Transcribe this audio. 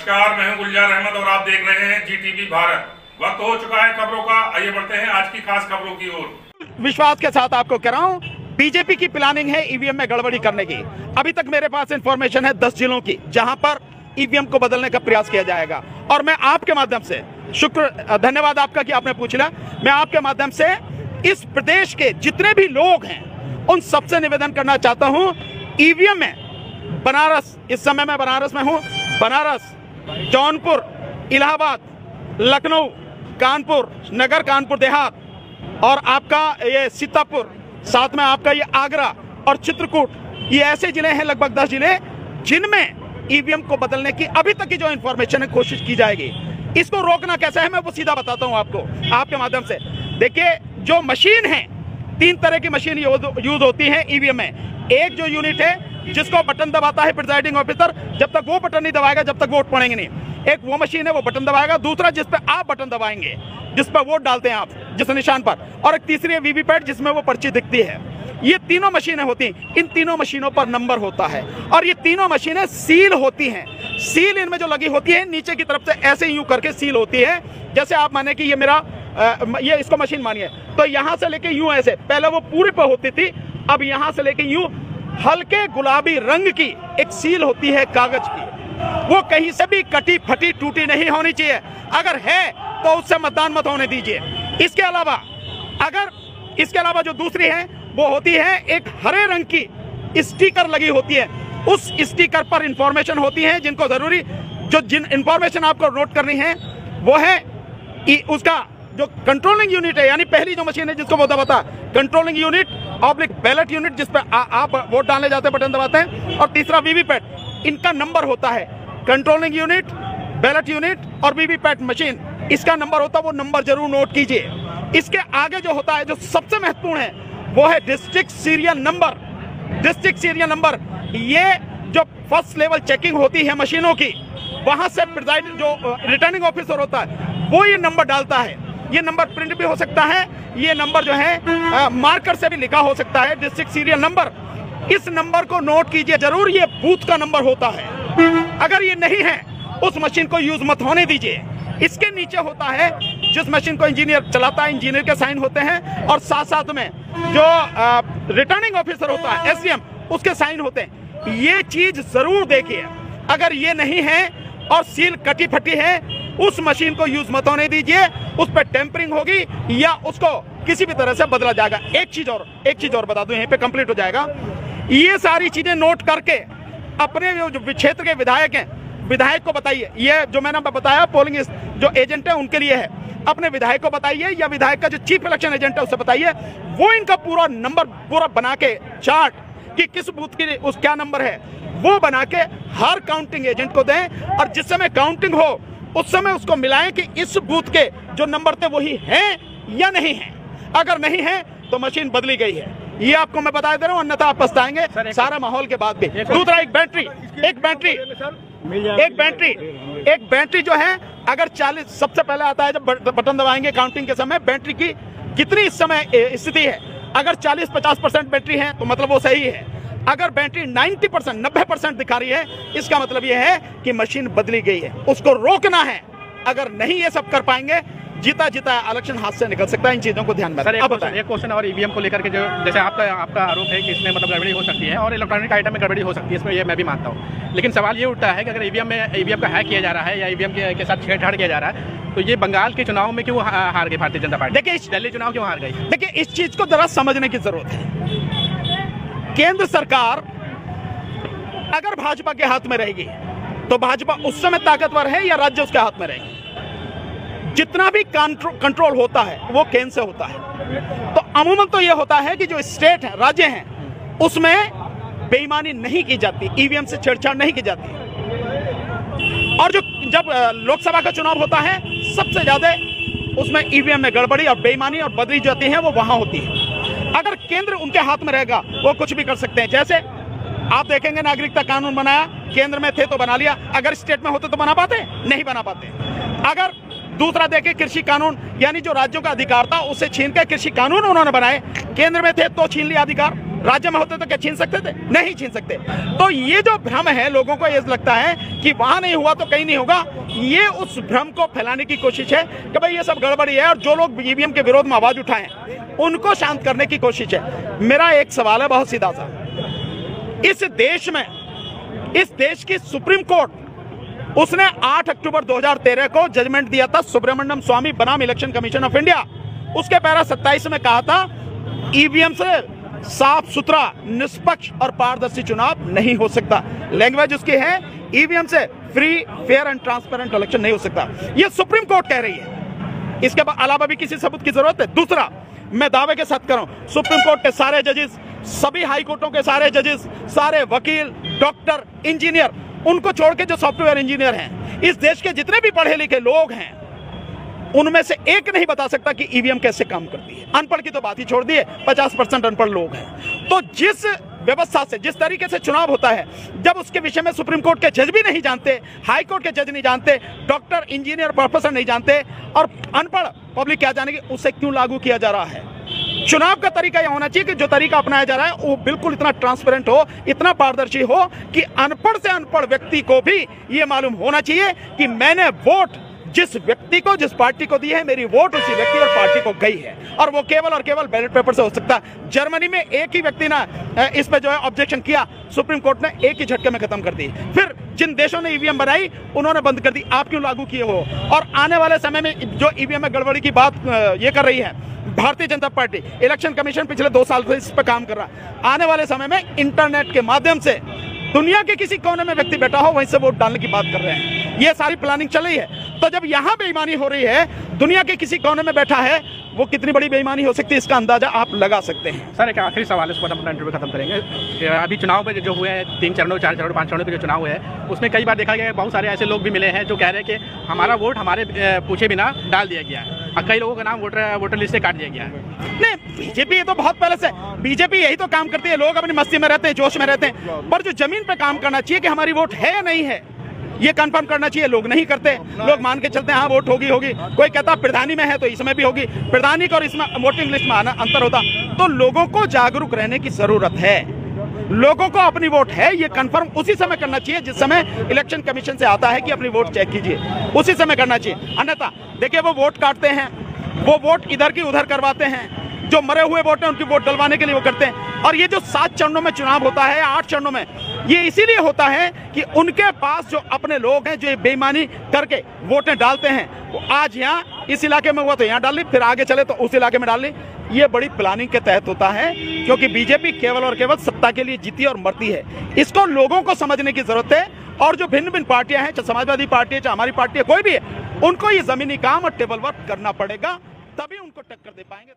नमस्कार, मैं हूं गुलजार अहमद और आप देख रहे हैं जीटीवी भारत। वक्त हो चुका है खबरों का, आइए बढ़ते हैं आज की खास खबरों की ओर। विश्वास के साथ आपको कह रहा हूं, बीजेपी की प्लानिंग है ईवीएम में गड़बड़ी करने की। अभी तक मेरे पास इंफॉर्मेशन है 10 जिलों की, जहां पर ईवीएम को बदलने का प्रयास किया जाएगा। और मैं आपके माध्यम से धन्यवाद आपका कि आपने पूछ लिया। मैं आपके माध्यम से इस प्रदेश के जितने भी लोग हैं उन सबसे निवेदन करना चाहता हूं, ईवीएम में बनारस, इस समय मैं बनारस में हूं, बनारस, जौनपुर, इलाहाबाद, लखनऊ, कानपुर नगर, कानपुर देहात और आपका ये सीतापुर, साथ में आपका ये आगरा और चित्रकूट, ये ऐसे जिले हैं, लगभग 10 जिले, जिनमें ईवीएम को बदलने की अभी तक की जो इंफॉर्मेशन है कोशिश की जाएगी। इसको रोकना कैसा है मैं वो सीधा बताता हूं आपको आपके माध्यम से। देखिए, जो मशीन है, 3 तरह की मशीन यूज होती है ईवीएम में। एक जो यूनिट है जिसको बटन दबाता है प्रिजाइडिंग ऑफिसर, जब तक वो बटन नहीं दबाएगा जब तक वोट पड़ेंगे नहीं। एक वो मशीन है वो बटन दबाएगा, दूसरा जिस पे आप बटन दबाएंगे, जिस पर वोट डालते हैं आप, जिस निशान पर, और एक तीसरी है वीवीपैट जिसमें वो पर्ची दिखती है। ये तीनों मशीनें होती हैं, इन तीनों मशीनों पर नंबर होता है और ये तीनों मशीनें सील होती हैं। सील इनमें जो लगी होती है नीचे की तरफ से ऐसे यूं करके सील होती है। जैसे आप माने कि ये मेरा ये इसको मशीन मानिए, तो यहां से लेके यूं ऐसे, पहले वो पूरी पर होती थी, अब यहां से लेके यूं हल्के गुलाबी रंग की एक सील होती है कागज की। वो कहीं से भी कटी फटी टूटी नहीं होनी चाहिए, अगर है तो उससे मतदान मत होने दीजिए। इसके अलावा जो दूसरी है वो होती है एक हरे रंग की स्टिकर लगी होती है। उस स्टिकर पर इंफॉर्मेशन होती है जिनको जरूरी, जिन इंफॉर्मेशन आपको नोट करनी है वो है उसका जो कंट्रोलिंग यूनिट है, यानी पहली जो मशीन है जिसको वो दबाता है controlling unit oblique ballot unit, जिस पे आप वोट डालने जाते हैं, बटन दबाते हैं, और तीसरा वीवीपैट। इनका नंबर होता है कंट्रोलिंग यूनिट, बैलेट यूनिट और वीवीपैट मशीन, इसका नंबर होता है, वो नंबर जरूर नोट कीजिए। इसके आगे जो होता है, जो सबसे महत्वपूर्ण है, वो है district serial number. District serial number, ये जो फर्स्ट लेवल चेकिंग होती है मशीनों की, वहां से प्रिजाइडिंग जो रिटर्निंग ऑफिसर होता है वो ये नंबर डालता है। ये नंबर प्रिंट भी हो सकता है, ये नंबर जो है मार्कर से भी लिखा हो सकता है, डिस्ट्रिक्ट सीरियल नंबर। इस नंबर को नोट कीजिए जरूर, ये बूथ का नंबर होता है। अगर ये नहीं है उस मशीन को यूज मत होने दीजिए। इसके नीचे होता है, जिस मशीन को इंजीनियर चलाता है, इंजीनियर के साइन होते हैं, और साथ साथ में जो रिटर्निंग ऑफिसर होता है एसडीएम, उसके साइन होते हैं। ये चीज जरूर देखिए, अगर ये नहीं है और सील कटी फटी है, उस मशीन को यूज मत होने दीजिए। उस पर टेम्परिंग होगी या उसको किसी भी तरह से बदला जाएगा। एक चीज और बता दूं, यहीं पे कंप्लीट हो जाएगा। ये सारी चीजें नोट करके अपने जो क्षेत्र के विधायक हैं, विधायक को बताइए। ये जो मैंने बताया पोलिंग जो एजेंट है उनके लिए है, अपने विधायक को बताइए या विधायक का जो चीफ इलेक्शन एजेंट है उससे बताइए, वो इनका पूरा नंबर पूरा बना के चार्ट कि किस बूथ की उस क्या नंबर है, वो बना के हर काउंटिंग एजेंट को दें, और जिस समय काउंटिंग हो उस समय उसको मिलाएं कि इस बूथ के जो नंबर थे वही हैं या नहीं है। अगर नहीं है तो मशीन बदली गई है, ये आपको मैं बता दे रहा हूँ, अन्यथा आप पछताएंगे सारा माहौल के बाद भी। दूसरा, एक बैटरी जो है, अगर 40 सबसे पहले आता है जब बटन दबाएंगे काउंटिंग के समय, बैटरी की कितनी इस समय स्थिति है। अगर 40-50% बैटरी है तो मतलब वो सही है। अगर बैटरी 90% दिखा रही है, इसका मतलब यह है कि मशीन बदली गई है। उसको रोकना है। अगर नहीं ये सब कर पाएंगे, जीता इलेक्शन हाथ से निकल सकता है। इन चीजों को ध्यान में रखें। अब एक क्वेश्चन और ईवीएम को लेकर के, जो जैसे आपका आरोप है कि इसमें मतलब गड़बड़ी हो सकती है और इलेक्ट्रॉनिक आइटम में गड़बड़ी हो सकती है, इसमें ये मैं भी मानता हूँ, लेकिन सवाल ये उठता है कि अगर ईवीएम का हैक किया जा रहा है या ईवीएम के साथ छेड़छाड़ किया जा रहा है, तो ये बंगाल के चुनाव में क्यों हार गई भारतीय जनता पार्टी? देखिए, दिल्ली चुनाव क्यों हार गई? देखिए, इस चीज को जरा समझने की जरूरत है। केंद्र सरकार अगर भाजपा के हाथ में रहेगी तो भाजपा उस समय ताकतवर है या राज्य उसके हाथ में रहेगी? जितना भी कंट्रोल होता है वो केंद्र से होता है। तो अमूमन तो ये होता है कि जो स्टेट है, राज्य हैं, उसमें बेईमानी नहीं की जाती, ईवीएम से छेड़छाड़ नहीं की जाती। और जब लोकसभा का चुनाव होता है, सबसे ज्यादा उसमें ईवीएम में गड़बड़ी और बेईमानी और बदली जाती है, वो वहां होती है। अगर केंद्र उनके हाथ में रहेगा, वो कुछ भी कर सकते हैं। जैसे आप देखेंगे, नागरिकता कानून बनाया, केंद्र में थे तो बना लिया, अगर स्टेट में होते तो बना पाते? नहीं बना पाते। अगर दूसरा देखें, कृषि कानून, यानी जो राज्यों का अधिकार था उसे छीन कर कृषि कानून उन्होंने बनाए, केंद्र में थे तो छीन लिया अधिकार, राज्य में होते तो क्या छीन सकते थे? नहीं छीन सकते। तो ये जो भ्रम है, लोगों को ये लगता है कि वहां नहीं हुआ तो कहीं नहीं होगा, ये उस भ्रम को फैलाने की कोशिश है कि भाई ये सब गड़बड़ी है, और जो लोग ईवीएम के विरोध में आवाज उठाए उनको शांत करने की कोशिश है। मेरा एक सवाल है बहुत सीधा सा, इस देश की सुप्रीम कोर्ट, उसने 8 अक्टूबर 2013 को जजमेंट दिया था सुब्रमण्यम स्वामी बनाम इलेक्शन कमीशन ऑफ इंडिया। उसके पैरा 27 में कहा था ईवीएम से साफ सुथरा, निष्पक्ष और पारदर्शी चुनाव नहीं हो सकता। लैंग्वेज उसकी है, ईवीएम से free, fair and transparent election नहीं हो सकता। यह सुप्रीम कोर्ट कह रही है, इसके अलावा भी किसी सबूत की जरूरत है? दूसरा, मैं दावे के साथ करूं, सुप्रीम कोर्ट के सारे जजेस, सभी हाई कोर्टों के सारे जजेस, सारे वकील, डॉक्टर, इंजीनियर, उनको छोड़ के जो सॉफ्टवेयर इंजीनियर हैं, इस देश के जितने भी पढ़े लिखे लोग हैं, उनमें से एक नहीं बता सकता कि ईवीएम कैसे काम करती है। अनपढ़ की तो बात ही छोड़ दिए, 50% अनपढ़ लोग हैं। तो जिस व्यवस्था से, जिस तरीके से चुनाव होता है, जब उसके विषय में सुप्रीम कोर्ट के जज भी नहीं जानते, हाई कोर्ट के जज नहीं जानते, डॉक्टर, इंजीनियर, प्रोफेसर नहीं जानते, और अनपढ़ पब्लिक क्या जानेगी, उसे क्यों लागू किया जा रहा है? चुनाव का तरीका यह होना चाहिए कि जो तरीका अपनाया जा रहा है वो बिल्कुल इतना ट्रांसपेरेंट हो, इतना पारदर्शी हो कि अनपढ़ से अनपढ़ व्यक्ति को भी ये मालूम होना चाहिए कि मैंने वोट जिस व्यक्ति को, जिस पार्टी को दी है, मेरी वोट उसी व्यक्ति और पार्टी को गई है, और वो केवल और केवल बैलेट पेपर से हो सकता है। जर्मनी में एक ही व्यक्ति ने इस पे जो है ऑब्जेक्शन किया, सुप्रीम कोर्ट ने एक ही झटके में खत्म कर दी। फिर जिन देशों ने ईवीएम बनाई उन्होंने बंद कर दी। आप क्यों लागू किए हो? और आने वाले समय में जो ईवीएम में गड़बड़ी की बात ये कर रही है Bharatiya Janata party, election commission पिछले 2 साल से इस पर काम कर रहा है। आने वाले समय में इंटरनेट के माध्यम से दुनिया के किसी कोने में व्यक्ति बैठा हो, वहीं से वोट डालने की बात कर रहे हैं। ये सारी प्लानिंग चल रही है। तो जब यहाँ बेईमानी हो रही है, दुनिया के किसी कोने में बैठा है, वो कितनी बड़ी बेईमानी हो सकती है, इसका अंदाजा आप लगा सकते हैं। सर, एक आखिरी सवाल है, उसके बाद अपना इंटरव्यू खत्म करेंगे। अभी चुनाव में जो हुए हैं 3 चरणों, 4 चरणों, 5 चरणों के जो चुनाव हुए हैं, उसमें कई बार देखा गया है बहुत सारे ऐसे लोग भी मिले हैं जो कह रहे हैं कि हमारा वोट हमारे पूछे बिना डाल दिया गया है, और कई लोगों का नाम वोटर लिस्ट से काट दिया गया है। नहीं, बीजेपी ये तो बहुत पहले से, बीजेपी यही तो काम करती है। लोग अपनी मस्ती में रहते हैं, जोश में रहते हैं, पर जो जमीन पे काम करना चाहिए कि हमारी वोट है या नहीं है, ये कंफर्म करना चाहिए, लोग नहीं करते। लोग मान के चलते हैं हाँ वोट होगी। कोई कहता प्रधानी में है तो इसमें भी होगी, प्रधानी का और इसमें वोटिंग लिस्ट में आना अंतर होता। तो लोगों को जागरूक रहने की जरूरत है। लोगों को अपनी वोट है ये कंफर्म उसी समय करना चाहिए जिस समय इलेक्शन कमीशन से आता है कि अपनी वोट चेक कीजिए, उसी समय करना चाहिए। अन्यथा देखिए, वो वोट काटते हैं, वो वोट इधर की उधर करवाते हैं, जो मरे हुए वोट हैं उनकी वोट डलवाने के लिए वो करते हैं। और ये जो 7 चरणों में चुनाव होता है, 8 चरणों में, ये इसीलिए होता है कि उनके पास जो अपने लोग हैं जो ये बेईमानी करके वोटें डालते हैं, वो आज यहाँ इस इलाके में हुआ तो यहाँ डाल ली, फिर आगे चले तो उस इलाके में डाल ली। ये बड़ी प्लानिंग के तहत होता है, क्योंकि बीजेपी केवल और केवल सत्ता के लिए जीती और मरती है। इसको लोगों को समझने की जरूरत है। और जो भिन्न भिन्न पार्टियां हैं, चाहे समाजवादी पार्टी है, चाहे हमारी पार्टी है, कोई भी है, उनको ये जमीनी काम और टेबल वर्क करना पड़ेगा, तभी उनको टक्कर दे पाएंगे।